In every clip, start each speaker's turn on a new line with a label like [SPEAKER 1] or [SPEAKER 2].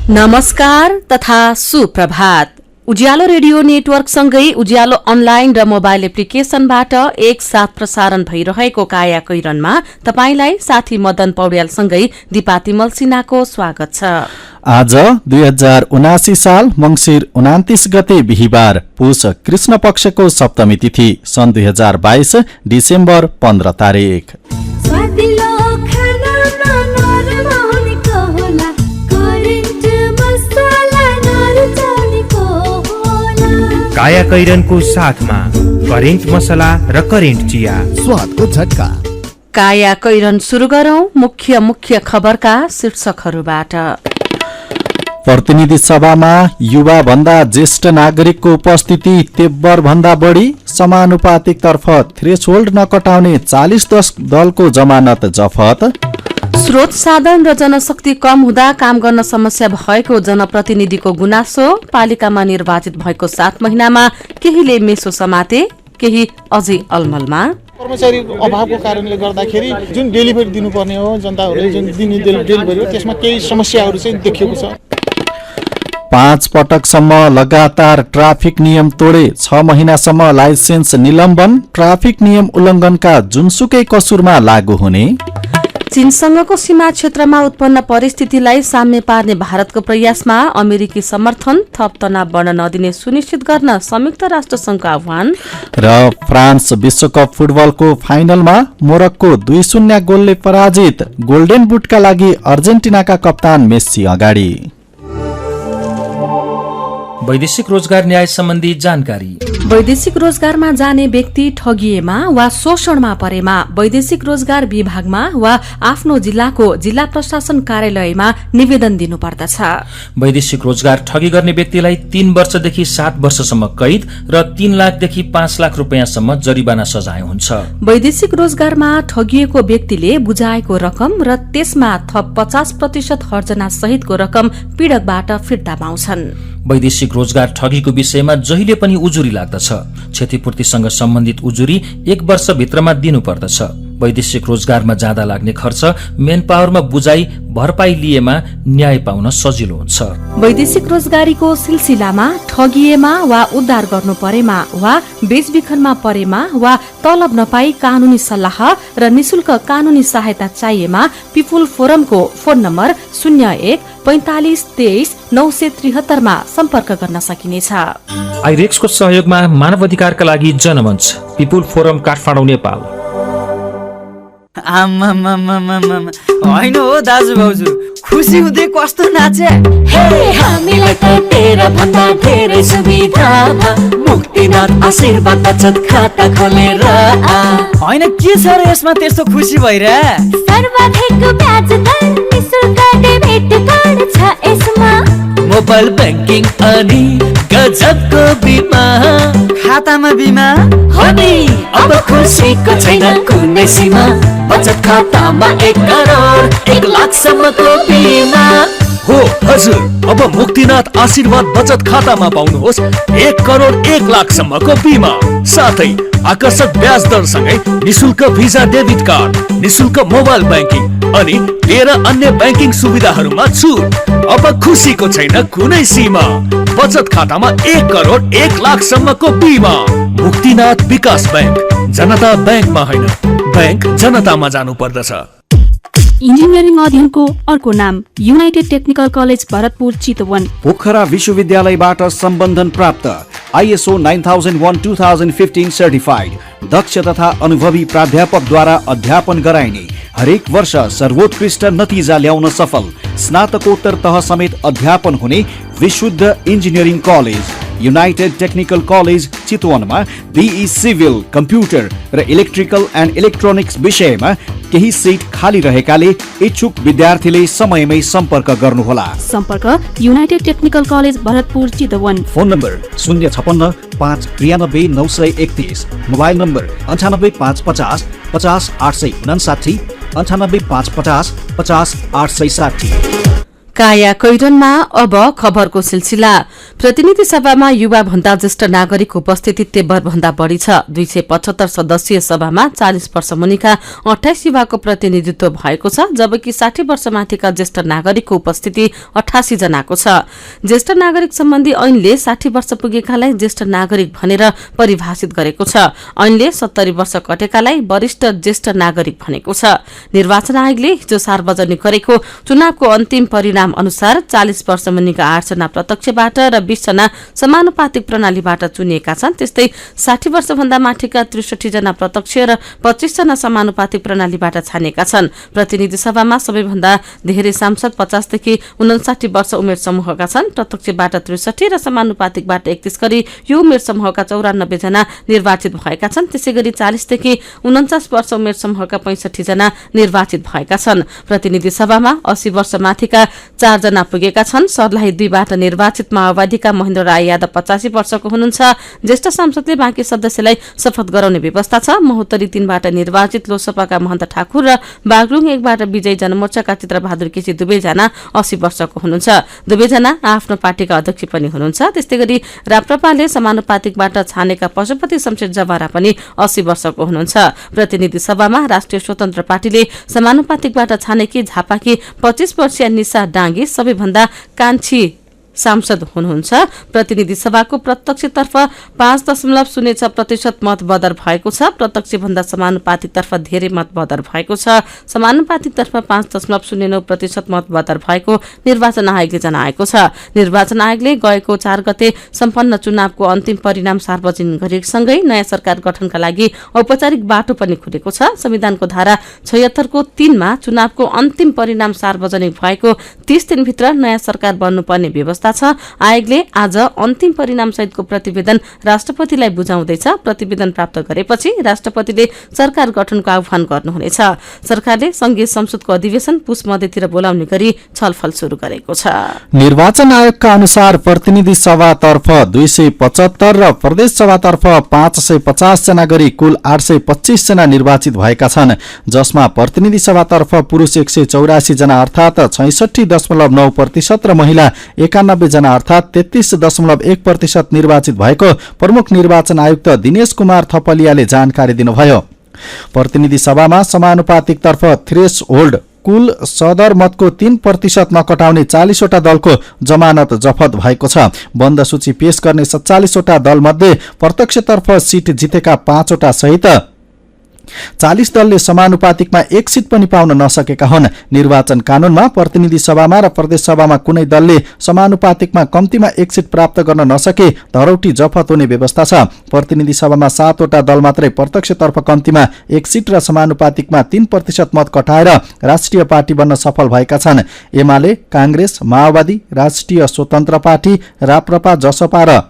[SPEAKER 1] नमस्कार तथा सुप्रभात। उज्यालो रेडियो नेटवर्कसँगै उज्यालो अनलाइन र मोबाइल एप्लिकेशनबाट एकसाथ प्रसारण भइरहेको काया कैरनमा तपाईंलाई साथी मदन पौड्यालसँगै दिपातिमल सिन्हाको स्वागत छ।
[SPEAKER 2] आज 2079 साल मंसिर 29 गते बिहिबार पुष कृष्ण पक्षको सप्तमी तिथि सन् 2022 डिसेम्बर 15 तारिक।
[SPEAKER 3] काया कैरनको साथमा करेन्ट मसला र करेन्ट चिया, स्वादको झट्का।
[SPEAKER 1] काया कैरन सुरु गरौं मुख्य खबरका शीर्षकहरूबाट।
[SPEAKER 2] प्रतिनिधि सभामा युवा भन्दा ज्येष्ठ नागरिकको उपस्थिति तेब्बर भन्दा बढी, समानुपातिक तर्फ थ्रेशोल्ड नकटाउने 40 दलको जमानत जफत।
[SPEAKER 1] स्रोत साधन र जनशक्ति कम हुँदा काम गर्न समस्या भएको जनप्रतिनिधिको गुनासो। पालिकामा निर्वाचित भएको 7 महिनामा केहीले मेसो समाते, केही अझै अलमलमा।
[SPEAKER 4] कर्मचारी अभावको कारणले गर्दाखेरि जुन डेलिभरी दिनुपर्ने हो जनताहरूले जुन दिने डेलिभरी हो त्यसमा केही समस्याहरू चाहिँ देखिएको छ।
[SPEAKER 2] 5 पटकसम्म लगातार ट्राफिक नियम तोडे 6 महिनासम्म लाइसेन्स निलम्बन। ट्राफिक नियम उल्लङ्घनका जुनसुकै कसुरमा लागू हुने।
[SPEAKER 1] चीनसँगको सीमा क्षेत्रमा उत्पन्न परिस्थितिलाई साम्य पार्ने भारतको प्रयासमा अमेरिकी समर्थन। थप तनाव बढ्न नदिने सुनिश्चित गर्न संयुक्त राष्ट्रसंघको आह्वान।
[SPEAKER 2] र फ्रान्स विश्वकप फुटबलको फाइनलमा मोरक्को 2-0 गोलले पराजित। गोल्डेन बुटका लागि अर्जेन्टिनाका कप्तान मेस्सी अगाडि।
[SPEAKER 3] वैदेशिक रोजगार न्याय सम्बन्धी जानकारी।
[SPEAKER 1] वैदेशिक रोजगारमा जाने व्यक्ति ठगिएमा वा शोषणमा परेमा वैदेशिक रोजगार विभागमा वा आफ्नो जिल्लाको जिल्ला प्रशासन कार्यालयमा निवेदन दिनुपर्दछ।
[SPEAKER 3] वैदेशिक रोजगार ठगी गर्ने व्यक्तिलाई 3 वर्षदेखि 7 वर्षसम्म कैद र 3 लाखदेखि 5 लाख रुपियाँसम्म जरिवाना सजाय हुन्छ।
[SPEAKER 1] वैदेशिक रोजगारमा ठगिएको व्यक्तिले बुझाएको रकम र त्यसमा थप 50% हर्जना सहितको रकम पीड़कबाट फिर्ता पाउँछन्।
[SPEAKER 3] वैदेशिक रोजगार ठगीको विषयमा जहिले पनि उजुरी लाग्दछ। क्षतिपूर्तिसँग सम्बन्धित उजुरी 1 वर्षभित्रमा दिनुपर्दछ। वैदेशिक रोजगारमा जाँदा लाग्ने खर्च मेन पावरमा बुझाइ भरपाई लिएमा न्याय पाउन सजिलो हुन्छ।
[SPEAKER 1] वैदेशिक रोजगारीको सिलसिलामा ठगिएमा वा उद्धार गर्नु परेमा वा बेचबिखनमा परेमा वा तलब नपाई कानूनी सल्लाह र निशुल्क कानूनी सहायता चाहिएमा पिपुल फोरमको फोन नम्बर 01 45 23 973 मा सम्पर्क गर्न सकिनेछ।
[SPEAKER 3] आइरेक्सको सहयोगमा मानव अधिकारका लागि जनमञ्च, पिपुल फोरम काठमाडौँ नेपाल।
[SPEAKER 5] होइन हो दाजु भाउजू, खुसी हुँदै कस्तो नाचे।
[SPEAKER 6] हामीलाई त तेरा भन्दा धेरै सुविधा मुक्तिनाथ आशीर्वाद बचत खाता खोलेर।
[SPEAKER 5] होइन के छ र यसमा त्यस्तो खुसी भइरा?
[SPEAKER 6] सर्वाधिक ब्याज दर निशुल्क डेबिट कार्ड छ यसमा।
[SPEAKER 5] मोबाइल बैंकिङ अनि गजबको बिमा। खातामा बिमा
[SPEAKER 6] हो नि, अब खुसीको छैन कुनै सीमा। बचत खातामा 1 करोड 1 लाखसम्मको बिमा
[SPEAKER 7] हो हजुर। अब मुक्तिनाथ आशीर्वाद बचत खातामा पाउनुहोस् 1 करोड 1 लाखसम्मको बिमा, साथै आकर्षक ब्याज दरसँगै निशुल्क भिजा डेबिट कार्ड, निशुल्क मोबाइल बैंकिङ अनि 13 अन्य बैंकिङ सुविधाहरूमा छुट। अब खुसीको छैन कुनै सीमा। बचत खातामा 1 करोड 1 लाखसम्मको बिमा। मुक्तिनाथ विकास बैंक, जनता बैंकमा होइन, बैंक जनतामा जानु पर्दछ।
[SPEAKER 8] इन्जिनियरिङ अध्ययनको अर्को नाम United technical college Bharatpur Chitwan.
[SPEAKER 9] Pokhara विश्वविद्यालयबाट सम्बन्धन प्राप्त, ISO 9001:2015 सर्टिफाइड, दक्ष तथा अनुभवी प्राध्यापकद्वारा अध्यापन गराइने, हरेक वर्ष सर्वोत्कृष्ट नतिजा ल्याउन सफल, स्नातकोत्तर तह समेत अध्यापन हुने विशुद्ध engineering college united technical college चितवनमा BE सिभिल, कम्प्युटर र इलेक्ट्रिकल एन्ड इलेक्ट्रोनिक्स विषयमा केही सिट खाली रहेकाले इच्छुक विद्यार्थीले समयमै सम्पर्क गर्नुहोला।
[SPEAKER 8] सम्पर्क United technical college Bharatpur Chitwan.
[SPEAKER 9] Phone number 056 593 931, mobile number 98 550 50 859, 98 550 50 860।
[SPEAKER 1] काया कैरनमा अब खबरको सिलसिला। प्रतिनिधि सभामा युवा भन्दा ज्येष्ठ नागरिकको उपस्थिति तेब्बर भन्दा बढ़ी छ। 275 सदस्यीय सभामा 40 वर्ष मुनिका 28 युवाको प्रतिनिधित्व भएको छ, जबकि 60 वर्ष माथिका ज्येष्ठ नागरिकको उपस्थिति 88 जनाको छ। ज्येष्ठ नागरिक सम्बन्धी ऐनले 60 वर्ष पुगेकालाई ज्येष्ठ नागरिक भनेर परिभाषित गरेको छ। ऐनले 70 वर्ष कटेकालाई वरिष्ठ ज्येष्ठ नागरिक भनेको छ। निर्वाचन आयोगले हिजो सार्वजनिक गरेको चुनावको अन्तिम परिणाम अनुसार 40 वर्ष मुनिका 8 जना प्रत्यक्षबाट र 20 जना समानुपातिक प्रणालीबाट चुनिएका छन्। त्यस्तै 60 वर्ष भन्दा माथिका 63 जना प्रत्यक्ष र 25 जना समानुपातिक प्रणालीबाट छानिएका छन्। प्रतिनिधि सभामा सबैभन्दा धेरै सांसद 50 देखि 59 वर्ष उमेर समूहका छन्। प्रत्यक्षबाट 63 र समानुपातिकबाट 31 गरी यो उमेर समूहका 94 जना निर्वाचित भएका छन्। त्यसैगरी 40 देखि 49 वर्ष उमेर समूहका 65 जना निर्वाचित भएका छन्। प्रतिनिधि सभामा 80 वर्ष माथिका 4 जना पुगेका छन्। सर्लाही 2 बाट निर्वाचित माओवादीका महेन्द्र राय यादव 85 वर्षको हुनुहुन्छ। ज्येष्ठ सांसदले बाँकी सदस्यलाई शपथ गराउने व्यवस्था छ। महोत्तरी 3 बाट निर्वाचित लोकसभाका महन्त ठाकुर र बागलुङ 1 बाट विजयी जनमोर्चाका चित्रबहादुर केसी दुवैजना 80 वर्षको हुनुहुन्छ। दुवैजना आफ्नो पार्टीका अध्यक्ष पनि हुनुहुन्छ। त्यस्तै गरी राप्रपाले समानुपातिकबाट छानेका पशुपति शमशेर जवारा पनि 80 वर्षको हुनुहुन्छ। प्रतिनिधि सभामा राष्ट्रिय स्वतन्त्र पार्टीले समानुपातिकबाट छानेकी झापाकी 25 वर्षीय निशा डाङ्गी सबैभन्दा कान्छी सांसद हुनुहुन्छ। प्रतिनिधि सभाको प्रत्यक्षतर्फ 5.06% मत बदर भएको छ। प्रत्यक्ष भन्दा समानुपातिकतर्फ धेरै मत बदर भएको छ। समानुपातिकतर्फ 5.09% मत बदर भएको निर्वाचन आयोगले जनाएको छ। निर्वाचन आयोगले गएको 4 गते सम्पन्न चुनावको अन्तिम परिणाम सार्वजनिक गरेसँगै नयाँ सरकार गठनका लागि औपचारिक बाटो पनि खुलेको छ। संविधानको धारा 76 को 3 मा चुनावको अन्तिम परिणाम सार्वजनिक भएको 30 दिनभित्र नयाँ सरकार बन्नुपर्ने व्यवस्था छ। आयोगले आज अन्तिम परिणाम सहितको प्रतिवेदन राष्ट्रपतिलाई बुझाउँदैछ। प्रतिवेदन प्राप्त गरेपछि राष्ट्रपतिले सरकार गठनको आह्वान गर्नुहुनेछ। सरकारले संघीय संसदको अधिवेशन पुष मध्यतिर बोलाउने गरी छलफल शुरू गरेको छ।
[SPEAKER 2] निर्वाचन आयोगका अनुसार प्रतिनिधि सभातर्फ 275 र प्रदेश सभातर्फ 550 जना गरी कुल 825 जना निर्वाचित भएका छन्, जसमा प्रतिनिधि सभातर्फ पुरुष 184 जना अर्थात 66.9% र महिला 91 जना अर्थात 33.1% निर्वाचित भएको प्रमुख निर्वाचन आयुक्त दिनेश कुमार थपलियाले जानकारी दिनुभयो। प्रतिनिधि सभामा समानुपातिकतर्फ थ्रेस होल्ड कुल सदर मतको 3% नकटाउने 40 वटा दलको जमानत जफत भएको छ। बन्द सूची पेश गर्ने 47 वटा दल मध्ये प्रत्यक्षतर्फ सीट जितेका 5 वटा सहित 40 दलले समानुपातिकमा 1 सीट पनि पाउन नसकेका हुन्। निर्वाचन कानूनमा प्रतिनिधि सभामा र प्रदेश सभामा कुनै दलले समानुपातिकमा कम्तीमा 1 सीट प्राप्त गर्न नसके धरौटी जफत हुने व्यवस्था छ। प्रतिनिधि सभामा 7 वटा दल मात्रै प्रत्यक्षतर्फ कम्तीमा 1 सीट र समानुपातिकमा 3% मत कटाएर राष्ट्रिय पार्टी बन्न सफल भएका छन्। एमाले, कांग्रेस, माओवादी, राष्ट्रिय स्वतन्त्र पार्टी, राप्रपा, जसपा र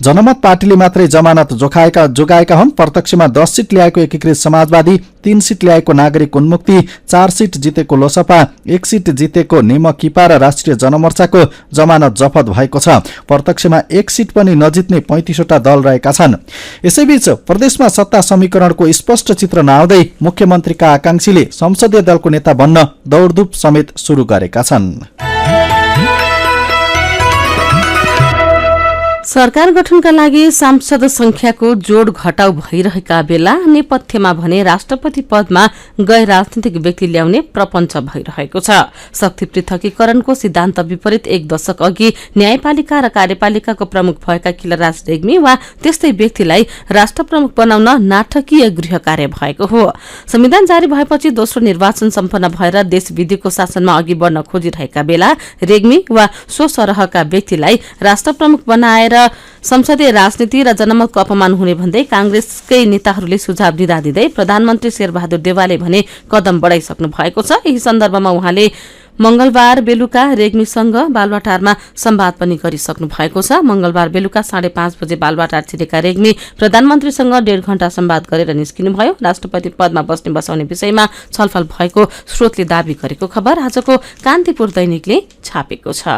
[SPEAKER 2] जनमत पार्टीले मात्रै जमानत जोगाएका हुन्। प्रत्यक्षमा 10 सीट ल्याएको एकीकृत समाजवादी, 3 सीट ल्याएको नागरिक उन्मुक्ति, 4 सीट जितेको लोसपा, 1 सीट जितेको नेमकिपा र राष्ट्रिय जनमोर्चाको जमानत जफत भएको छ। प्रत्यक्षमा 1 सीट पनि नजित्ने 35 वटा दल रहेका छन्। यसैबीच प्रदेशमा सत्ता समीकरणको स्पष्ट चित्र नआउँदै मुख्यमन्त्रीका आकांक्षीले संसदीय दलको नेता बन्न दौडधुप समेत शुरू गरेका छन्।
[SPEAKER 1] सरकार गठनका लागि सांसद संख्याको जोड घटाउ भइरहेका बेला नेपथ्यमा भने राष्ट्रपति पदमा गैर राजनीतिक व्यक्ति ल्याउने प्रपञ्च भइरहेको छ। शक्ति पृथकीकरणको सिद्धान्त विपरीत 1 दशक अघि न्यायपालिका र कार्यपालिकाको प्रमुख भएका खिलराज रेग्मी वा त्यस्तै व्यक्तिलाई राष्ट्र प्रमुख बनाउन नाटकीय गृह कार्य भएको हो। संविधान जारी भएपछि दोस्रो निर्वाचन सम्पन्न भएर देश विधिको शासनमा अघि बढ्न खोजिरहेका बेला रेग्मी वा सो सरहका व्यक्तिलाई राष्ट्र प्रमुख बनाएर संसदीय राजनीति र जनमतको अपमान हुने भन्दै कांग्रेसकै नेताहरूले सुझाव दिँदै प्रधानमन्त्री शेरबहादुर देवालले भने कदम बढाइसक्नु भएको छ। यही सन्दर्भमा उहाँले मंगलबार बेलुका रेग्मीसँग बालुवाटारमा संवाद पनि गरिसक्नु भएको छ। मंगलबार बेलुका 5:30 बजे बालुवाटार छिरेका रेग्मी प्रधानमन्त्रीसँग 1.5 घण्टा संवाद गरेर निस्किनुभयो। राष्ट्रपति पदमा बस्ने बसाउने विषयमा छलफल भएको स्रोतले दावी गरेको खबर आजको कान्तिपुर दैनिकले छापेको छ।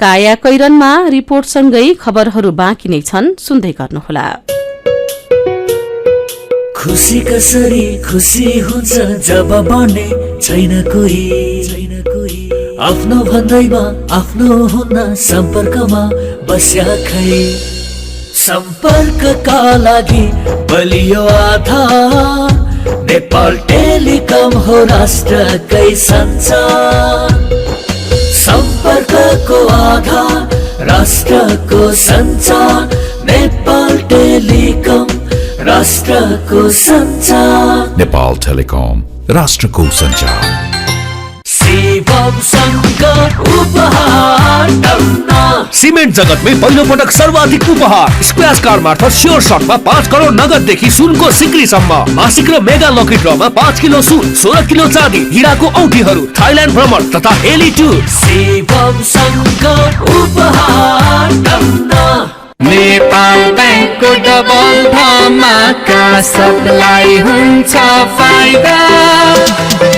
[SPEAKER 1] काया कैरनमा रिपोर्टसँगै खबरहरू बाँकी नै छन्, सुन्दै गर्नुहोला।
[SPEAKER 6] खुसी कसरी खुसी हुन्छ जब बन्ने छैन कोही आफ्नो भन्दैमा आफ्नो हुन्न सम्पर्कमा बस्या खै सम्पर्कका लागि बलियो आधार नेपाल टेलिकम हो राष्ट्रकै सञ्चार सम्पर्कको आधार राष्ट्रको सञ्चार नेपाल टेलिकम राष्ट्रको सञ्चार
[SPEAKER 10] नेपाल टेलिकम राष्ट्रको सञ्चार
[SPEAKER 6] शिवम शंकर उपहार
[SPEAKER 7] सिमेन्ट जगतमै पहिलो पटक सर्वाधिक उपहार स्क्र्याच कार्ड मार्फत स्योर शटमा 5 करोड नगददेखि सुनको सिक्रीसम्म मासिक र मेगा लकी ड्रमा 5 किलो सुन 16 किलो चाँदी हिराको औँठीहरू थाइल्यान्ड भ्रमण तथा हेली टुर
[SPEAKER 6] शिवम शंकर उपहार
[SPEAKER 11] नेपाल बैंकको डबल धमाका सबलाई हुन्छ फाइदा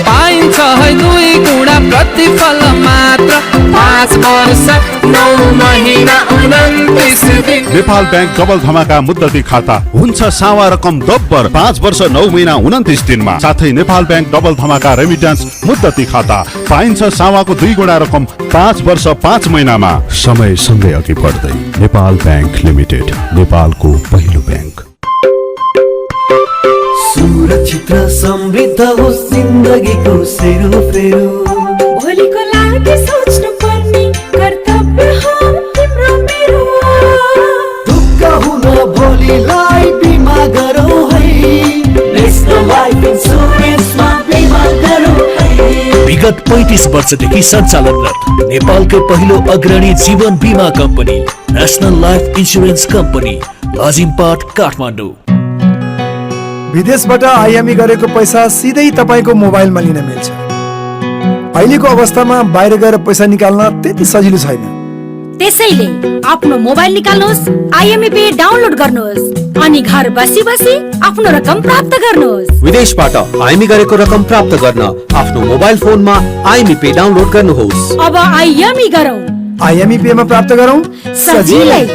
[SPEAKER 11] पाइन्छ है 2 गुणा प्रतिफल मात्र 5 वर्ष 9 महिना 29 दिन
[SPEAKER 12] नेपाल बैंक डबल धमाका मुद्दती खाता हुन्छ सावा रकम दोब्बर 5 वर्ष 9 महिना 29 दिनमा साथै नेपाल बैंक डबल धमाका रेमिट्यान्स मुद्दती खाता पाइन्छ सावाको 2 गुणा रकम 5 वर्ष 5 महिनामा समय सँगै अघि बढ्दै नेपाल बैंक लिमिटेड नेपालको पहिलो बैंक
[SPEAKER 6] सुरक्षित र समृद्ध होस् जिन्दगीको सेरोफेरो
[SPEAKER 13] भोलिको लागि सोच्नु पर्ने कर्तव्य हो तिम्रो मेरो
[SPEAKER 6] ढुक्क हुन भोलिलाई बिमा गरौँ है नेसनल लाइफ इन्स्योरेन्समा बिमा गरौँ है
[SPEAKER 7] विगत 35 वर्षदेखि सञ्चालनरत नेपालकै पहिलो अग्रणी जीवन बिमा company national life insurance company Lazimpat Kathmandu
[SPEAKER 14] विदेशबाट आयामी गरेको पैसा सिधै तपाईको मोबाइलमा लिन मिल्छ अहिलेको अवस्थामा बाहिर गएर पैसा निकाल्न त्यति सजिलो छैन
[SPEAKER 13] त्यसैले आफ्नो मोबाइल निकाल्नुहोस् आइएमई पे डाउनलोड गर्नुहोस् अनि घर बसी बसी आफ्नो रकम प्राप्त गर्नुहोस्
[SPEAKER 15] विदेशबाट आइएमई गरेको रकम प्राप्त गर्न आफ्नो मोबाइल फोनमा आइएमई पे डाउनलोड गर्नुहोस्
[SPEAKER 13] अब आइएमई गरौँ
[SPEAKER 14] आइएमई पे मा प्राप्त गरौँ
[SPEAKER 13] सजिलै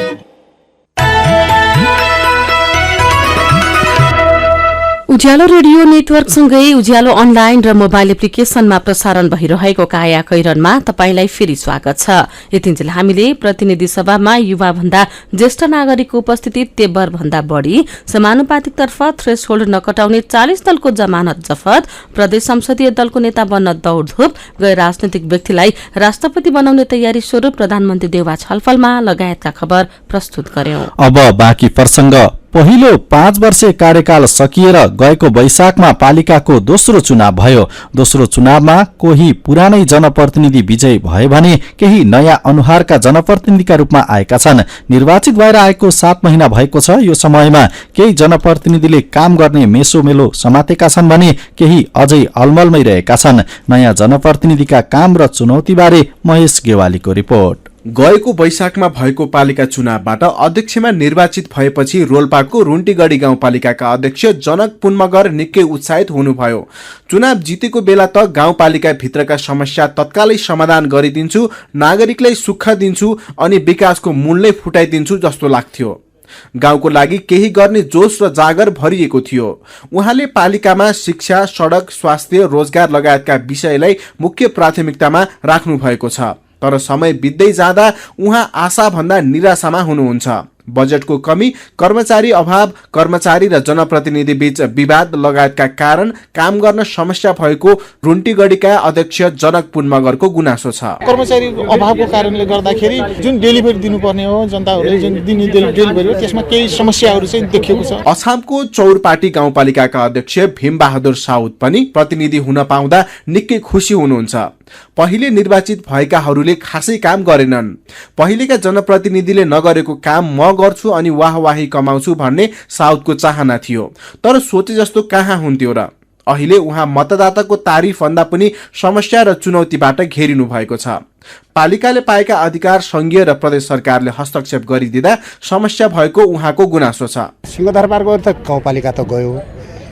[SPEAKER 1] उज्यालो रेडियो नेटवर्कसँगै उज्यालो अनलाइन र मोबाइल एप्लिकेशनमा प्रसारण भइरहेको काया कैरनमा तपाईंलाई फेरि स्वागत छ। यतिन्जेल हामीले प्रतिनिधि सभामा युवा भन्दा ज्येष्ठ नागरिकको उपस्थिति तेब्बर भन्दा बढ़ी समानुपातिकतर्फ थ्रेसहोल्ड नकटाउने 40 दलको जमानत जफत प्रदेश संसदीय दलको नेता बन्न दौड़धूप गैर राजनैतिक व्यक्तिलाई राष्ट्रपति बनाउने तयारी स्वरूप प्रधानमन्त्री देउवा छलफलमा लगायतका खबर प्रस्तुत गर्यौं।
[SPEAKER 2] अब बाँकी प्रसंग पहिलो 5 वर्षे कार्यकाल सकिएर गएको वैशाखमा पालिकाको दोस्रो चुनाव भयो। दोस्रो चुनावमा कोही पुरानै जनप्रतिनिधि विजय भए भने केही नयाँ अनुहारका जनप्रतिनिधिका रूपमा आएका छन्। निर्वाचित भएर आएको 7 महिना भएको छ। यो समयमा केही जनप्रतिनिधिले काम गर्ने मेसोमेलो समातेका छन् भने केही अझै अलमलमै रहेका छन्। नयाँ जनप्रतिनिधिका काम र चुनौतीबारे महेश गेवालीको रिपोर्ट।
[SPEAKER 16] गएको वैशाखमा भएको पालिका चुनावबाट अध्यक्षमा निर्वाचित भएपछि रोल्पाको रुन्टीगढी गाउँपालिकाका अध्यक्ष जनक पुन्मगर निकै उत्साहित हुनुभयो। चुनाव जितेको बेला त गाउँपालिका भित्रका समस्या तत्कालै समाधान गरिदिन्छु, नागरिकलाई सुख दिन्छु अनि विकासको मूल नै फुटाइदिन्छु जस्तो लाग्थ्यो। गाउँको लागि केही गर्ने जोश र जागर भरिएको थियो। उहाँले पालिकामा शिक्षा, सडक, स्वास्थ्य, रोजगार लगायतका विषयलाई मुख्य प्राथमिकतामा राख्नु भएको छ। तर समय बित्दै जाँदा उहाँ आशा भन्दा निराशामा हुनुहुन्छ। बजेटको कमी, कर्मचारी अभाव, कर्मचारी र जनप्रतिनिधि बीच विवाद लगायतका कारण काम गर्न समस्या भएको रुन्टीगढीका अध्यक्ष जनक पुन्मगरको गुनासो छ।
[SPEAKER 4] कर्मचारी अभावको कारणले गर्दाखेरि जुन डेलिभरी दिनुपर्ने हो जनताहरूले जुन दिने डेलिभरी हो त्यसमा केही समस्याहरू चाहिँ देखिएको छ।
[SPEAKER 16] अछामको चौरपाटी गाउँपालिकाका अध्यक्ष भीमबहादुर साउद पनि प्रतिनिधि हुन पाउँदा निकै खुसी हुनुहुन्छ। पहिले निर्वाचित भएकाहरूले खासै काम गरेनन्। पहिलेका जनप्रतिनिधिले नगरेको काम म गर्छु अनि वाहवाही कमाउँछु भन्ने साउदको चाहना थियो। तर सोचे जस्तो कहाँ हुन्थ्यो र। अहिले उहाँ मतदाताको तारिफ भन्दा पनि समस्या र चुनौतीबाट घेरिनु भएको छ। पालिकाले पाएका अधिकार संघीय र प्रदेश सरकारले हस्तक्षेप गरिदिँदा समस्या भएको उहाँको गुनासो छ।
[SPEAKER 17] सिंहदरबारको त गाउँपालिका त गयो,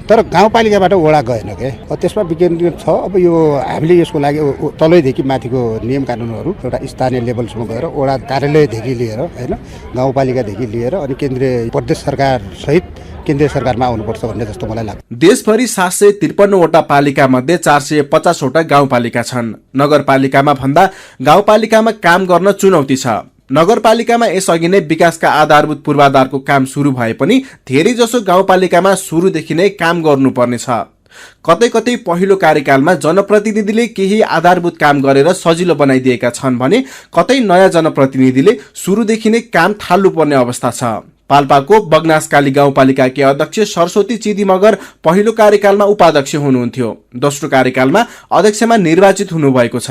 [SPEAKER 17] तर गाउँपालिकाबाट वडा गएन के। त्यसमा विज्ञान छ। अब यो हामीले यसको लागि तलैदेखि माथिको नियम कानुनहरू एउटा स्थानीय लेभलसम्म गएर वडा कार्यालयदेखि लिएर हैन गाउँपालिकादेखि लिएर अनि केन्द्रीय प्रदेश सरकार सहित केन्द्रीय सरकारमा आउनुपर्छ भन्ने जस्तो मलाई लाग्छ।
[SPEAKER 16] देशभरि 753वटा पालिका मध्ये 450वटा गाउँपालिका छन्। नगरपालिकामा भन्दा गाउँपालिकामा काम गर्न चुनौती छ। नगरपालिकामा यसअघि नै विकासका आधारभूत पूर्वाधारको काम सुरु भए पनि धेरै जसो गाउँपालिकामा सुरुदेखि नै काम गर्नुपर्ने छ। कतै कतै पहिलो कार्यकालमा जनप्रतिनिधिले केही आधारभूत काम गरेर सजिलो बनाइदिएका छन् भने कतै नयाँ जनप्रतिनिधिले सुरुदेखि नै काम थाल्नुपर्ने अवस्था छ। पाल्पाको बगनासकाली गाउँपालिकाकी अध्यक्ष सरस्वती चिदी मगर पहिलो कार्यकालमा उपाध्यक्ष हुनुहुन्थ्यो। दोस्रो कार्यकालमा अध्यक्षमा निर्वाचित हुनुभएको छ।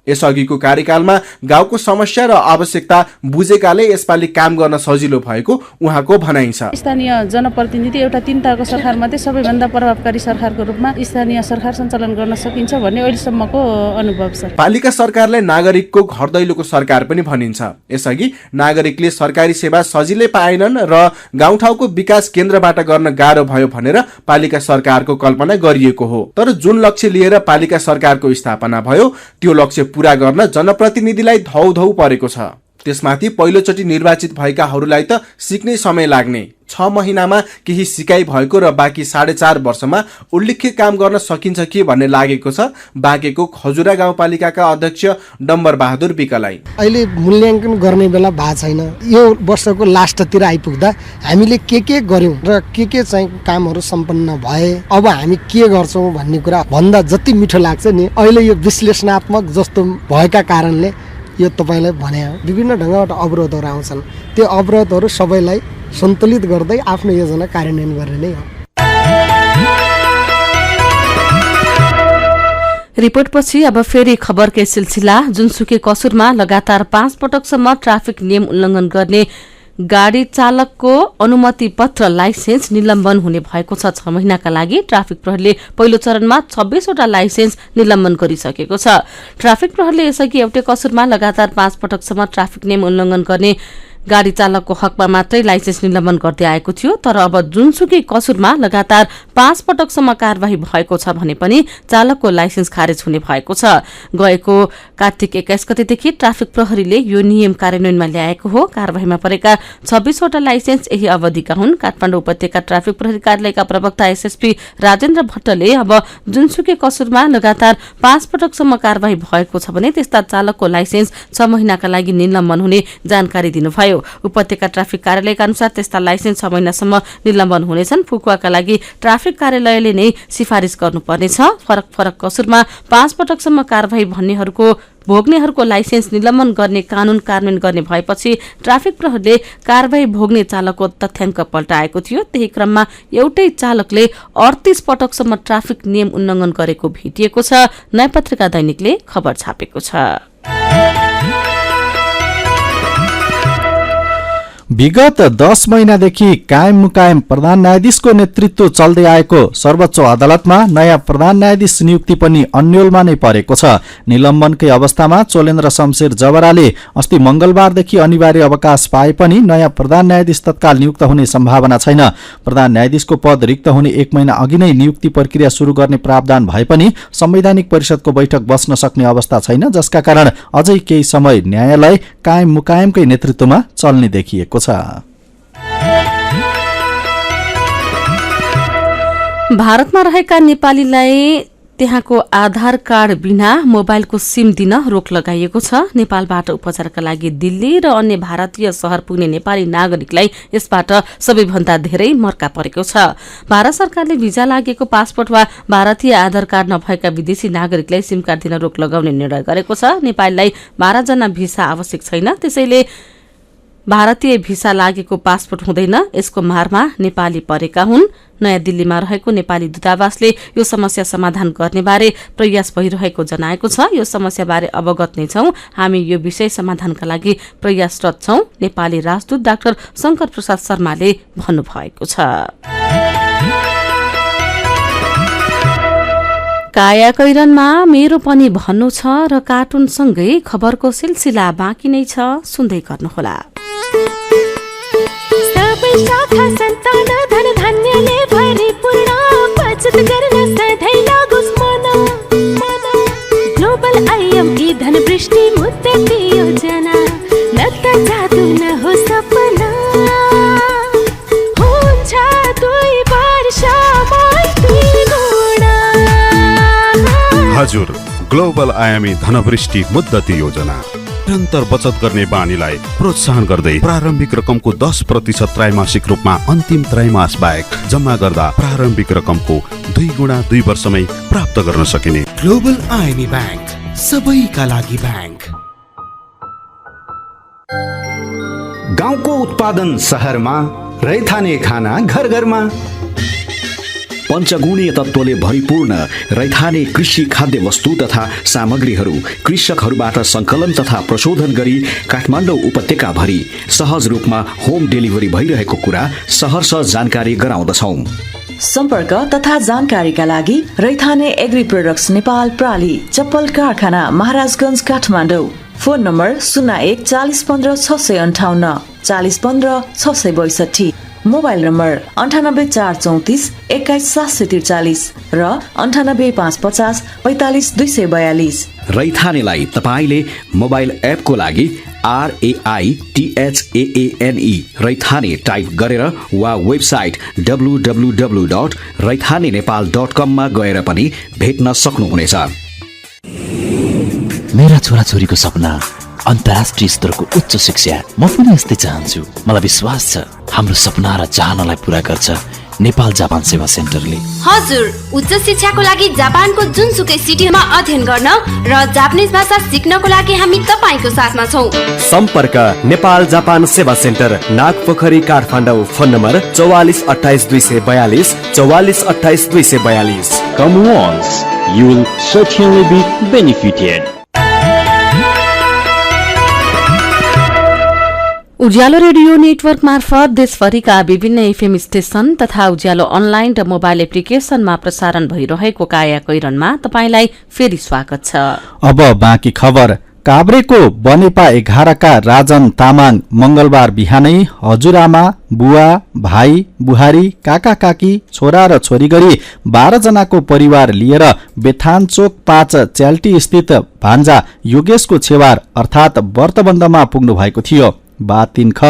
[SPEAKER 16] यसअघिको कार्यकालमा गाउँको समस्या र आवश्यकता बुझेकाले यसपालि काम गर्न सजिलो भएको उहाँको भनाइ छ।
[SPEAKER 18] स्थानीय जनप्रतिनिधि एउटा 3 तहको सरकार मध्ये सबैभन्दा प्रभावकारी सरकारको रूपमा स्थानीय सरकार सञ्चालन गर्न सकिन्छ भन्ने अहिलेसम्मको अनुभव छ।
[SPEAKER 16] पालिका सरकारलाई नागरिकको घर दैलोको सरकार पनि भनिन्छ। यसअघि नागरिकले सरकारी सेवा सजिलै पाएनन् र गाउँठाउँको विकास केन्द्रबाट गर्न गाह्रो भयो भनेर पालिका सरकारको कल्पना गरिएको हो। तर जुन लक्ष्य लिएर पालिका सरकारको स्थापना भयो त्यो लक्ष्य पूरा गर्न जनप्रतिनिधिलाई धौधौ परेको छ। त्यसमाथि पहिलोचोटि निर्वाचित भएकाहरूलाई त सिक्नै समय लाग्ने। 6 महिनामा केही सिकाइ भएको र बाँकी 4.5 वर्षमा उल्लेख्य काम गर्न सकिन्छ कि भन्ने लागेको छ बाँकेको खजुरा गाउँपालिकाका अध्यक्ष डम्बर बहादुर विकलाई।
[SPEAKER 19] अहिले मूल्याङ्कन गर्ने बेला भएको छैन। यो वर्षको लास्टतिर आइपुग्दा हामीले के गर्यौं र के चाहिँ कामहरू सम्पन्न भए, अब हामी के गर्छौं भन्ने कुरा भन्दा जति मिठो लाग्छ नि अहिले यो विश्लेषणात्मक जस्तो भएका कारणले यो तपाईलाई भने विभिन्न ढंगबाट अवरोधहरू आउँछन्। त्यो अवरोधहरू सबैलाई सन्तुलित गर्दै आफ्नो योजना कार्यान्वयन गर्ने नै हो।
[SPEAKER 1] रिपोर्टपछि अब फेरि खबरकै सिलसिला। जुनसुकै कसुरमा लगातार 5 पटकसम्म ट्राफिक नियम उल्लंघन गर्ने गाडी चालकको अनुमति पत्र लाइसेन्स निलम्बन हुने भएको छ। 6 महिनाका लागि ट्राफिक प्रहरीले पहिलो चरणमा 26वटा लाइसेन्स निलम्बन गरिसकेको छ। ट्राफिक प्रहरीले यसअघि एउटै कसुरमा लगातार 5 पटकसम्म ट्राफिक नियम उल्लंघन गर्ने गाडी चालकको हकमा मात्रै लाइसेन्स निलम्बन गर्दै आएको थियो। तर अब जुनसुकै कसुरमा लगातार 5 पटकसम्म कारवाही भएको छ भने पनि चालकको लाइसेन्स खारेज हुने भएको छ। गएको कार्तिक 21 गतेदेखि ट्राफिक प्रहरीले यो नियम कार्यान्वयनमा ल्याएको हो। कारवाहीमा परेका 26वटा लाइसेन्स यही अवधिका हुन्। काठमाडौँ उपत्यका ट्राफिक प्रहरी कार्यालयका प्रवक्ता एसएसपी राजेन्द्र भट्टले अब जुनसुकै कसुरमा लगातार 5 पटकसम्म कारवाही भएको छ भने त्यस्ता चालकको लाइसेन्स 6 महिनाका लागि निलम्बन हुने जानकारी दिनुभयो। उपत्यका ट्राफिक कार्यालयका अनुसार त्यस्ता लाइसेन्स 6 महिनासम्म निलम्बन हुनेछन्। फुकुवाका लागि ट्राफिक कार्यालयले नै सिफारिस गर्नुपर्नेछ। फरक कसुरमा 5 पटकसम्म कारवाही भोग्नेहरूको लाइसेन्स निलम्बन गर्ने कानून कार्यान्वयन गर्ने भएपछि ट्राफिक प्रहरीले कारवाही भोग्ने चालकको तथ्याङ्क पल्टाएको थियो। त्यही क्रममा एउटै चालकले 38 पटकसम्म ट्राफिक नियम उल्लंघन गरेको भेटिएको छ। नयाँ पत्रिका दैनिकले खबर छापेको छ।
[SPEAKER 2] विगत 10 महिनादेखि कायम मुकायम प्रधान न्यायाधीशको नेतृत्व चल्दै आएको सर्वोच्च अदालतमा नयाँ प्रधान न्यायाधीश नियुक्ति पनि अन्यलमा नै परेको छ। निलम्बनकै अवस्थामा चोलेन्द्र शमशेर जबराले अस्ति मंगलबारदेखि अनिवार्य अवकाश पाए पनि नयाँ प्रधान न्यायाधीश तत्काल नियुक्त हुने सम्भावना छैन। प्रधान न्यायाधीशको पद रिक्त हुने 1 महिना अघि नै नियुक्ति प्रक्रिया सुरु गर्ने प्रावधान भए पनि संवैधानिक परिषदको बैठक बस्न सक्ने अवस्था छैन, जसका कारण अझै केही समय न्यायालय कायम मुकायमकै नेतृत्वमा चल्ने देखिएको छ।
[SPEAKER 1] भारतमा रहेका नेपालीलाई त्यहाँको आधार कार्ड बिना मोबाइलको सिम दिन रोक लगाइएको छ। नेपालबाट उपचारका लागि दिल्ली र अन्य भारतीय शहर पुग्ने नेपाली नागरिकलाई यसबाट सबैभन्दा धेरै मर्का परेको छ। भारत सरकारले भिजा लागेको पासपोर्ट वा भारतीय आधार कार्ड नभएका विदेशी नागरिकलाई सिम कार्ड दिन रोक लगाउने निर्णय गरेको छ। नेपालीलाई 12 जना भिसा आवश्यक छैन, त्यसैले भारतीय भिसा लागेको पासपोर्ट हुँदैन। यसको मारमा नेपाली परेका हुन्। नयाँ दिल्लीमा रहेको नेपाली दूतावासले यो समस्या समाधान गर्ने बारे प्रयास भइरहेको जनाएको छ। यो समस्याबारे अवगत नै छौं, हामी यो विषय समाधानका लागि प्रयासरत छौं, नेपाली राजदूत डाक्टर शंकर प्रसाद शर्माले भन्नुभएको छ। काया कैरनमा मेरो पनि भन्नु छ र कार्टुनसँगै खबरको सिलसिला बाँकी नै छ, सुन्दै गर्नुहोला।
[SPEAKER 6] शाखा सन्तान धन धान्यले भरिपूर्ण बचत गर्न सधैँ लागोस् मन। ग्लोबल आइएमई धन वृष्टि मुद्दती योजना न त जादु न हो सपना हुन्छ
[SPEAKER 12] हजुर, ग्लोबल आयामी धनवृष्टि मुद्दती योजना निरन्तर बचत गर्ने बानीलाई प्रोत्साहन गर्दै प्रारम्भिक रकमको 10% त्रैमासिक रूपमा अन्तिम त्रैमास बाहेक जम्मा गर्दा प्रारम्भिक रकमको 2 गुणा 2 वर्षमै प्राप्त गर्न सकिने।
[SPEAKER 20] ग्लोबल आयामी ब्याङ्क, सबैका लागि ब्याङ्क।
[SPEAKER 9] गाउँको उत्पादन सहरमा, रैथाने खाना घर घरमा। पञ्चगुणीय तत्त्वले भरिपूर्ण रैथाने कृषि खाद्य वस्तु तथा सामग्रीहरू कृषकहरूबाट सङ्कलन तथा प्रशोधन गरी काठमाडौँ उपत्यकाभरि सहज रूपमा होम डेलिभरी भइरहेको कुरा सहर्ष जानकारी गराउँदछौँ।
[SPEAKER 21] सम्पर्क तथा जानकारीका लागि रैथाने एग्री प्रोडक्ट्स नेपाल प्राली, चप्पल कारखाना, Maharajganj, Kathmandu. Phone number 01 40 15 658 40 15 662। Mobile number 98 434 21 743 र 98 550 45 242।
[SPEAKER 9] रैथानेलाई तपाईँले मोबाइल एपको लागि RAITHAANE रैथाने टाइप गरेर वा वेबसाइट www.raithanenepal.com मा गएर पनि भेट्न सक्नुहुनेछ।
[SPEAKER 22] मेरा छोराछोरीको सपना अन्तर्राष्ट्रिय स्तरको उच्च शिक्षा। म पनि यस्तै चाहन्छु। मलाई विश्वास छ हाम्रो सपना र चाहनालाई पूरा गर्छ नेपाल जापान सेवा सेन्टरले।
[SPEAKER 23] हजुर, उच्च शिक्षाको लागि जापानको जुनसुकै सिटीमा अध्ययन गर्न र जापानिज भाषा सिक्नको लागि हामी तपाईको साथमा छौं।
[SPEAKER 24] सम्पर्क नेपाल जापान सेवा centre, Nagpokhari, Kathmandu. Phone number 44 28 242 44 28 242।
[SPEAKER 25] Come once, you will certainly be benefited.
[SPEAKER 1] उज्यालो रेडियो नेटवर्क मार्फत देशभरिका विभिन्न एफएम स्टेशन तथा उज्यालो अनलाइन र मोबाइल एप्लिकेशनमा प्रसारण भइरहेको काया कैरनमा तपाईंलाई फेरि स्वागत छ।
[SPEAKER 2] अब बाँकी खबर। काभ्रेको बनेपा 11 का राजन तामाङ मंगलबार बिहानै हजुरआमा, बुवा, भाइ, बुहारी, काका काकी, छोरा र छोरी गरी 12 जनाको परिवार लिएर बेथानचोक 5 च्याल्टी स्थित भान्जा योगेशको छेवार अर्थात व्रतबन्धमा पुग्नु भएको थियो। 3 ख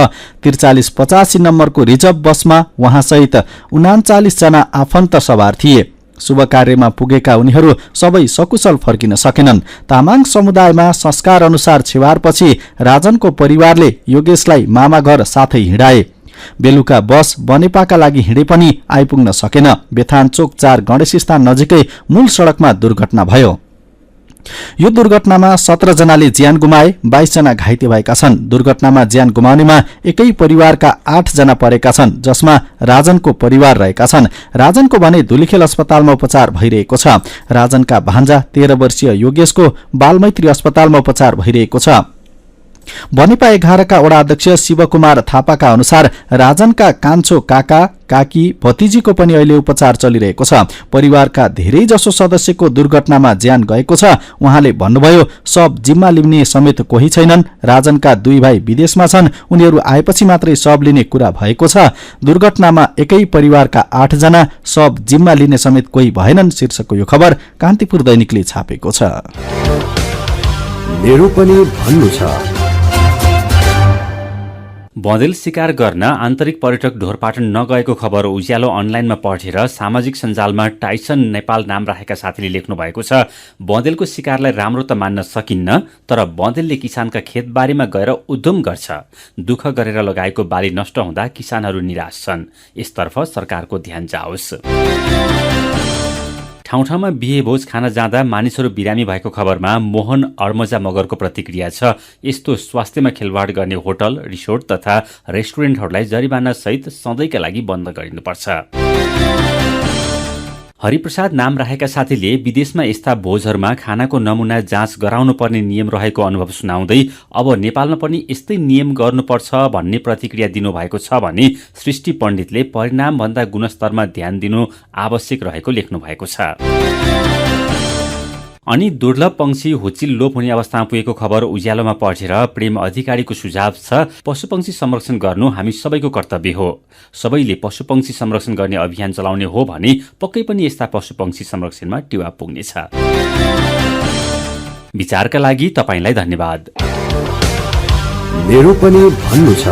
[SPEAKER 2] 4385 नम्बरको रिजर्भ बसमा उहाँसहित 39 जना आफन्त सवार थिए। शुभ कार्यमा पुगेका उनीहरू सबै सकुशल फर्किन सकेनन्। तामाङ समुदायमा संस्कार अनुसार छेवारपछि राजनको परिवारले योगेशलाई मामा घर साथै हिँडाए। बेलुका बस बनेपाका लागि हिँडे पनि आइपुग्न सकेन। बेथानचोक 4 गणेश स्थान नजिकै मूल सडकमा दुर्घटना भयो। यो दुर्घटनामा 17 जनाले ज्यान गुमाए, 22 जना घाइते भएका छन्। दुर्घटनामा ज्यान गुमाउनेमा एकै परिवारका 8 जना परेका छन्, जसमा राजनको परिवार रहेका छन्। राजनको भने धुलीखेल अस्पतालमा उपचार भइरहेको छ। राजनका भान्जा 13 वर्षीय योगेशको बालमैत्री अस्पतालमा उपचार भइरहेको छ। बनेपा 11 का वडा अध्यक्ष शिवकुमार थापाका अनुसार राजनका कान्छो काका काकी भतिजीको पनि अहिले उपचार चलिरहेको छ। परिवारका धेरै जसो सदस्यको दुर्घटनामा ज्यान गएको छ। उहाँले भन्नुभयो, सब जिम्मा लिने समेत कोही छैनन्। राजनका 2 भाइ विदेशमा छन्, उनीहरू आएपछि मात्रै सब लिने कुरा भएको छ। दुर्घटनामा एकै परिवारका 8 जना, सब जिम्मा लिने समेत कोही भएनन् शीर्षकको यो खबर कान्तिपुर दैनिकले छापेको छ।
[SPEAKER 26] मेरो पनि भन्नु छ।
[SPEAKER 27] बँदेल शिकार गर्न आन्तरिक पर्यटक ढोरपाटन नगएको खबर उज्यालो अनलाइनमा पढेर सामाजिक सञ्जालमा टाइसन नेपाल नाम राखेका साथीले लेख्नु भएको छ। बँदेलको शिकारलाई राम्रो त मान्न सकिन्न, तर बँदेलले किसानका खेतबारीमा गएर उद्यम गर्छ। दुःख गरेर लगाएको बाली नष्ट हुँदा किसानहरू निराश छन्। यसतर्फ सरकारको ध्यान जाओस्। ठाउँ ठाउँमा बिहे भोज खान जाँदा मानिसहरू बिरामी भएको खबरमा मोहन अर्मजा मगरको प्रतिक्रिया छ। यस्तो स्वास्थ्यमा खेलवाड गर्ने होटल, रिसोर्ट तथा रेस्टुरेन्टहरूलाई जरिवाना सहित सधैँका लागि बन्द गरिनुपर्छ। हरिप्रसाद नाम राखेका साथीले विदेशमा यस्ता भोजहरूमा खानाको नमुना जाँच गराउनु पर्ने नियम रहेको अनुभव सुनाउँदै अब नेपालमा पनि यस्तै नियम गर्नुपर्छ भन्ने प्रतिक्रिया दिनुभएको छ भने सृष्टि पण्डितले परिणामभन्दा गुणस्तरमा ध्यान दिनु आवश्यक रहेको लेख्नु भएको छ। अनि दुर्लभ पंक्षी हुचिल लोप हुने अवस्थामा पुगेको खबर उज्यालोमा पढेर प्रेम अधिकारीको सुझाव छ, पशुपक्षी संरक्षण गर्नु हामी सबैको कर्तव्य हो। सबैले पशुपक्षी संरक्षण गर्ने अभियान चलाउने हो भने पक्कै पनि यस्ता पशुपक्षी संरक्षणमा टेवा पुग्नेछ। विचारका लागि तपाईलाई धन्यवाद।
[SPEAKER 26] मेरो पनि भन्नु छ।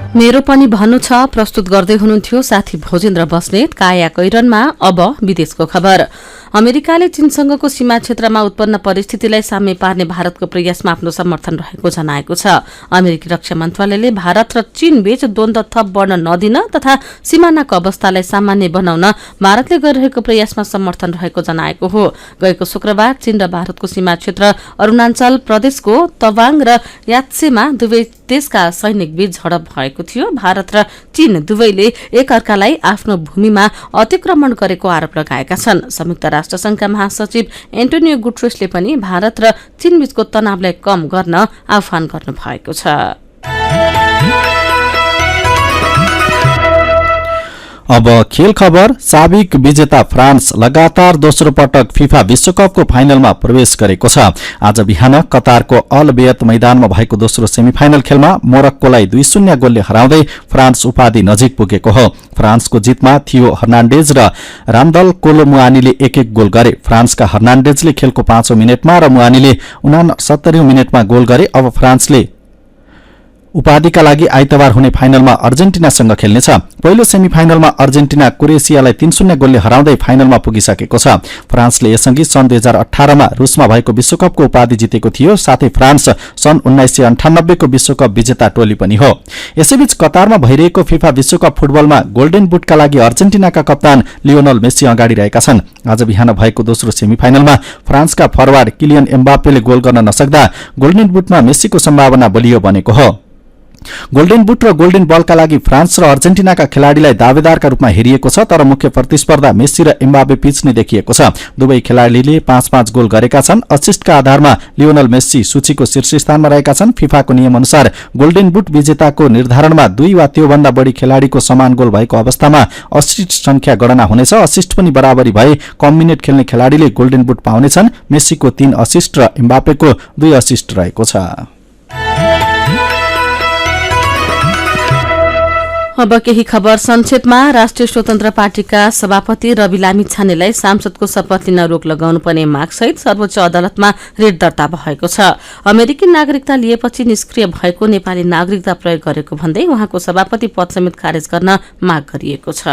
[SPEAKER 1] मेरो पनि भन्नु छ प्रस्तुत गर्दै हुनुहुन्थ्यो साथी भोजेन्द्र बस्नेत। काया कैरनमा अब विदेशको खबर। अमेरिकाले चीनसँगको सीमा क्षेत्रमा उत्पन्न परिस्थितिलाई साम्य पार्ने भारतको प्रयासमा आफ्नो समर्थन रहेको जनाएको छ। अमेरिकी रक्षा मन्त्रालयले भारत र चीन बीच द्वन्द्व थप बढ्न नदिन तथा सीमानाको अवस्थालाई सामान्य बनाउन भारतले गरिरहेको प्रयासमा समर्थन रहेको जनाएको हो। गएको शुक्रबार चीन र भारतको सीमा क्षेत्र अरुणाञ्चल प्रदेशको तवाङ र यात्सेमा दुवै देशका सैनिक बीच झडप भएको थियो। भारत र चीन दुवैले एकअर्कालाई आफ्नो भूमिमा अतिक्रमण गरेको आरोप लगाएका छन्। संयुक्त राष्ट्र संघका महासचिव एन्टोनियो गुटेरेसले पनि भारत र चीन बीचको तनावलाई कम गर्न आह्वान गर्नु भएको छ।
[SPEAKER 2] अब खेल खबर। साबिक विजेता फ्रान्स लगातार दोस्रो पटक फिफा विश्वकपको फाइनलमा प्रवेश गरेको छ। आज बिहान कतारको अल बेयत मैदानमा भएको दोस्रो सेमिफाइनल खेलमा मोरक्कोलाई 2-0 गोलले हराउँदै फ्रान्स उपाधि नजिक पुगेको हो। फ्रान्सको जितमा थियो हर्नान्डेज र रामदल कोलो मुआनीले एक एक गोल गरे। फ्रान्सका हर्नान्डेजले खेलको 5औं मिनेटमा र मुआनीले 69औं मिनेटमा गोल गरे। अब फ्रान्सले उपाधिका लागि आइतबार हुने फाइनलमा अर्जेन्टिनासँग खेल्नेछ। पहिलो सेमिफाइनलमा अर्जेन्टिना क्रोएसियालाई 3-0 गोलले हराउँदै फाइनलमा पुगिसकेको छ। फ्रान्सले यसअघि सन् 2018 मा रुसमा भएको विश्वकपको उपाधि जितेको थियो। साथै फ्रान्स सन् 1998 को विश्वकप विजेता टोली पनि हो। यसैबीच कतारमा भइरहेको फिफा विश्वकप फुटबलमा गोल्डन बुटका लागि अर्जेन्टिनाका कप्तान लियोनल मेस्सी अगाडि रहेका छन्। आज बिहान भएको दोस्रो सेमिफाइनलमा फ्रान्सका फरवार्ड किलियन एम्बापेले गोल गर्न नसक्दा गोल्डन बुटमा मेस्सीको सम्भावना बलियो बनेको हो। गोल्डन बुट र गोल्डन बलका लागि फ्रान्स र अर्जेन्टिनाका खेलाडीलाई दावेदारका रूपमा हेरिएको छ, तर मुख्य प्रतिस्पर्धा मेस्सी र एम्बापे बीच नै देखिएको छ। दुवै खेलाडीले 5-5 गोल गरेका छन्। असिस्टका आधारमा लियोनल मेस्सी सूचीको शीर्ष स्थानमा रहेका छन्। फिफाको नियम अनुसार गोल्डन बुट विजेताको निर्धारणमा 2 वा त्योभन्दा बढी खेलाडीको समान गोल भएको अवस्थामा असिस्ट संख्या गणना हुनेछ। असिस्ट पनि बराबरी भए कम मिनेट खेल्ने खेलाडीले गोल्डन बुट पाउनेछन्। मेस्सीको 3 असिस्ट र एम्बापेको 2 असिस्ट रहेको छ।
[SPEAKER 1] अब केही खबर संक्षेपमा। राष्ट्रिय स्वतन्त्र पार्टीका सभापति रवि लामिछानेलाई सांसदको शपथ लिन रोक लगाउनु पर्ने मागसहित सर्वोच्च अदालतमा रिट दर्ता भएको छ। अमेरिकी नागरिकता लिएपछि निष्क्रिय भएको नेपाली नागरिकता प्रयोग गरेको भन्दै उहाँको सभापति पद समेत खारेज गर्न माग गरिएको छ।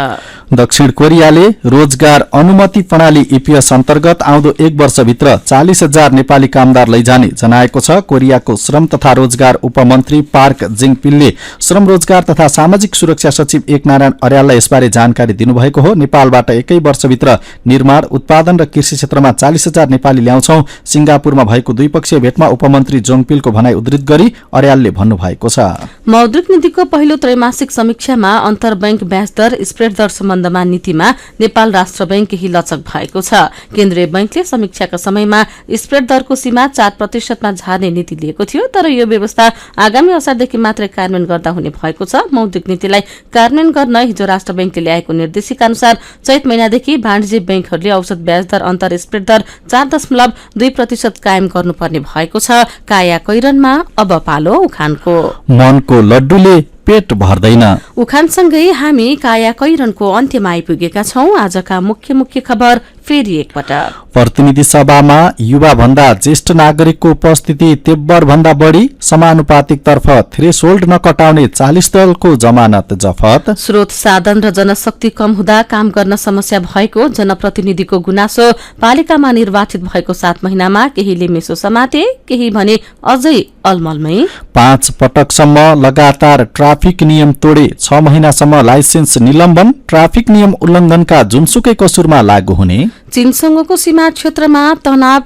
[SPEAKER 2] दक्षिण कोरियाले रोजगार अनुमति प्रणाली ईपीएस अन्तर्गत आउँदो 1 वर्षभित्र 40,000 नेपाली कामदार लैजाने जनाएको छ। कोरियाको श्रम तथा रोजगार उपमन्त्री पार्क जिङपिलले श्रम रोजगार तथा सामाजिक सुरक्षा सचिव एकनारायण अर्याललाई यसबारे जानकारी दिनुभएको हो। नेपालबाट 1 वर्षभित्र निर्माण, उत्पादन र कृषि क्षेत्रमा 40,000 नेपाली ल्याउँछौं। सिंगापुरमा भएको द्विपक्षीय भेटमा उपमन्त्री जोङपिलको भनाई उद्धृत गरी अर्यालले भन्नुभएको छ।
[SPEAKER 1] मौद्रिक नीतिको पहिलो त्रैमासिक समीक्षामा अन्तर्ब्याङ्क ब्याज दर, स्प्रेड दर सम्बन्धमा नीतिमा नेपाल राष्ट्र बैंक केही लचक भएको छ। केन्द्रीय बैंकले समीक्षाका समयमा स्प्रेड दरको सीमा 4% मा झार्ने नीति लिएको थियो, तर यो व्यवस्था आगामी असारदेखि मात्रै कार्यान्वयन गर्दा हुने भएको छ। मौद्रिक नीतिलाई कार्यान्वयन गर्न हिजो राष्ट्र बैंकले ल्याएको निर्देशिका अनुसार चैत महिनादेखि वाणिज्य बैंकहरूले औसत ब्याज दर अन्तर स्प्रेड दर 4.2% कायम गर्नुपर्ने भएको छ। काया कैरनमा अब पालो उखानको।
[SPEAKER 2] मनको लड्डुले पेट भर्दैन।
[SPEAKER 1] उखानसँगै हामी काया कैरनको अन्त्यमा आइपुगेका छौं। आजका मुख्य खबर फेरि एकपटक।
[SPEAKER 2] प्रतिनिधि सभामा युवा भन्दा ज्येष्ठ नागरिकको उपस्थिति तेब्बर भन्दा बढ़ी, समानुपातिक तर्फ थ्रेशोल्ड नकटाउने 40 दलको जमानत जफत।
[SPEAKER 1] स्रोत साधन र जनशक्ति कम हुँदा काम गर्न समस्या भएको जनप्रतिनिधिको गुनासो। पालिकामा निर्वाचित भएको 7 महिनामा केहीले मेसो समाते, केही भने अझै अलमलमै।
[SPEAKER 2] 5 पटकसम्म लगातार ट्राफिक नियम तोडे, 6 महिनासम्म लाइसेन्स निलम्बन। ट्राफिक नियम उल्लंघनका जुनसुकै कसुरमा लागू हुने।
[SPEAKER 1] चीनसँगको सीमा क्षेत्रमा तनाव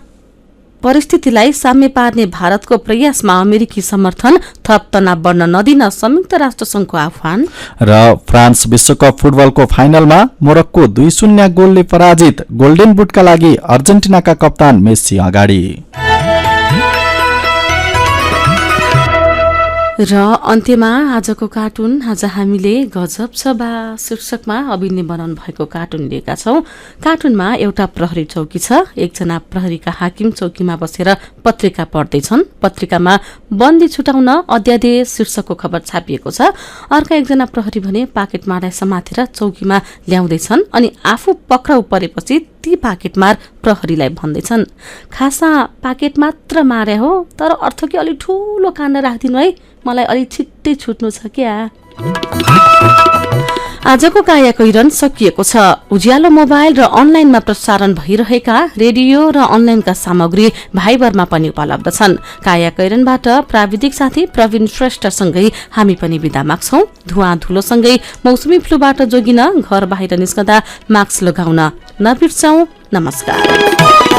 [SPEAKER 1] परिस्थितिलाई साम्य पार्ने भारतको प्रयासमा अमेरिकी समर्थन। थप तनाव बढ्न नदिन संयुक्त राष्ट्र संघको आह्वान।
[SPEAKER 2] र फ्रान्स विश्वकप फुटबलको फाइनलमा मोरक्को 2-0 गोलले पराजित। गोल्डन बुटका लागि अर्जेन्टिनाका कप्तान मेस्सी अगाडि।
[SPEAKER 1] र अन्त्यमा आजको कार्टुन। आज हामीले गजब छ बा शीर्षकमा अभिनय बनाउनु भएको कार्टुन लिएका छौं। कार्टुनमा एउटा प्रहरी चौकी छ। एकजना प्रहरीका हाकिम चौकीमा बसेर पत्रिका पढ्दैछन्। पत्रिकामा बन्दी छुटाउन अध्यादेश शीर्षकको खबर छापिएको छ। अर्का एकजना प्रहरी भने पाकेटमारलाई समातेर चौकीमा ल्याउँदैछन् अनि आफू पक्राउ परेपछि ती पाकेटमार प्रहरीलाई भन्दैछन्, खासा पाकेट मात्र मारे हो, तर अर्थ कि अलि ठूलो काण्ड राखिदिनु है, मलाई अलि छिट्टै छुट्नु छ क्या। आजको काया कैरन सकिएको छ। उज्यालो मोबाइल र अनलाइनमा प्रसारण भइरहेका रेडियो र अनलाइनका सामग्री भाइबरमा पनि उपलब्ध छन्। काया कैरनबाट प्राविधिक साथी प्रवीण श्रेष्ठसँगै हामी पनि बिदा माग्छौं। धुवा धुलोसँगै मौसमी फ्लूबाट जोगिन घर बाहिर निस्कँदा मास्क लगाउन नबिर्सौं। नमस्कार।